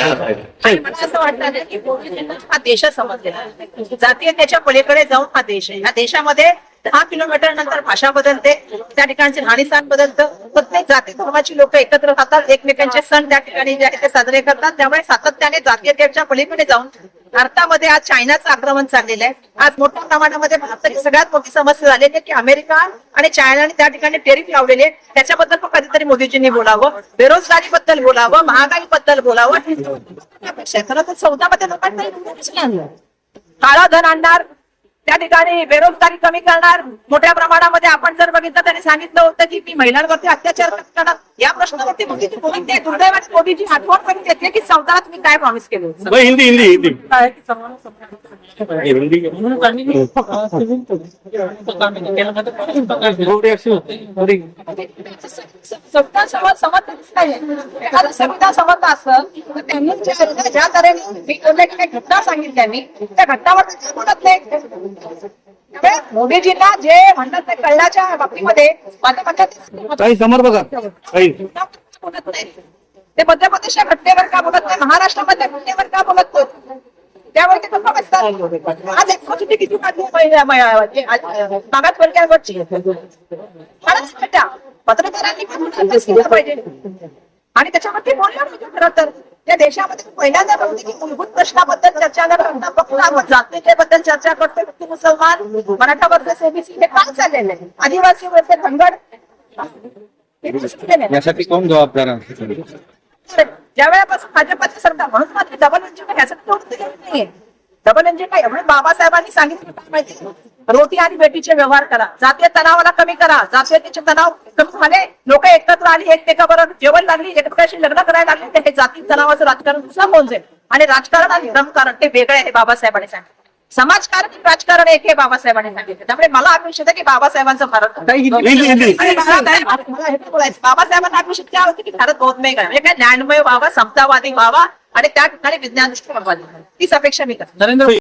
आणि मला असं वाटतं ना की मोदीजींना हा देश समजलेला आहे. जातीय त्याच्या पलीकडे जाऊन हा देश आहे. या देशामध्ये 10 किलोमीटर नंतर भाषा बदलते, त्या ठिकाणचे राहणीमान बदलतं, प्रत्येक जाती धर्माची लोक एकत्र राहतात, एकमेकांचे सण त्या ठिकाणी जे आहे ते साजरे करतात. त्यामुळे सातत्याने जातीयतेच्या पलीकडे जाऊन भारतामध्ये आज चायनाचं आक्रमण चाललेलं आहे. आज मोठ्या प्रमाणामध्ये भारताची सगळ्यात मोठी समस्या झालेली आहे की अमेरिका आणि चायनाने त्या ठिकाणी टेरिफ लावलेले आहेत. त्याच्याबद्दल पण कधीतरी मोदीजींनी बोलावं, बेरोजगारीबद्दल बोलावं, महागाईबद्दल बोलावं. खरं तर 14 मध्ये लोकांना काळा धन आणणार, त्या ठिकाणी बेरोजगारी कमी करणार, मोठ्या प्रमाणामध्ये आपण जर बघितलं त्यांनी सांगितलं होतं की मी महिलांवरती अत्याचार करणार. या प्रश्नावरती मोदीजी बोलते. दुर्दैवाने मोदीजी आठवण करून देते की 14 तुम्ही काय प्रॉमिस केले होते. हिंदी हिंदी हिंदी संविधान समजलं असतं तर त्यांनी ज्या तऱ्हेने घटना सांगितल्या मी त्या घटनावर बोलत नाही. मोदीजींना जे म्हणतात ते कळण्याच्या बाबतीमध्ये काही समोर बघा काही बोलत नाही. ते मध्य प्रदेशच्या घटनेवर का बोलत नाही, महाराष्ट्रामध्ये घटनेवर का बोलत नाही, त्यावर ते गप्पा बसतात. आज एक किती किती मागासवर्गीयांवरची पत्रकारांनी केलं पाहिजे आणि त्याच्यामध्ये बोललं पाहिजे. खरं तर त्या देशामध्ये पहिल्यांदा बघते की मूलभूत प्रश्नाबद्दल चर्चा करताना फक्त आपण जातीयतेबद्दल चर्चा करतोय. फक्त मुसलमान, मराठा वर्सेस ओबीसी हे काय चाललेलं आहे, आदिवासी वर्सेस धनगर, यासाठी कोण जबाबदार आहे? ज्या वेळेपासून भाजपचं सरकार म्हणून मात्र डबल इंजिन ह्यासाठी नाहीये. डबल इंजिन काय म्हणून बाबासाहेबांनी सांगितलं काय माहिती, रोटी आणि बेटीचे व्यवहार करा, जातीय तणावाला कमी करा, जातीयतेचे तणाव कमी झाले, लोक एकत्र आली, एकमेकाबरोबर जेवण लागली, एकमेकाशी लग्न करायला लागले, हे जाती तणावाचं राजकारण दुसरं होऊन जाईल. आणि राजकारण आणि धर्मकारण ते वेगळे आहे बाबासाहेबांनी सांगितलं. समाजकारण आणि राजकारण एक हे बाबासाहेबांनी सांगितलं. त्यामुळे मला अपेक्षित आहे की बाबासाहेबांचं भारत बाबासाहेबांना अपेक्षित काय होती की भारत बहुत्मय म्हणजे काय ज्ञानमय व्हावा, समतावादी व्हावा आणि त्या ठिकाणी विज्ञान दृष्टिकोन व्हावा. तीच अपेक्षा मी करतो.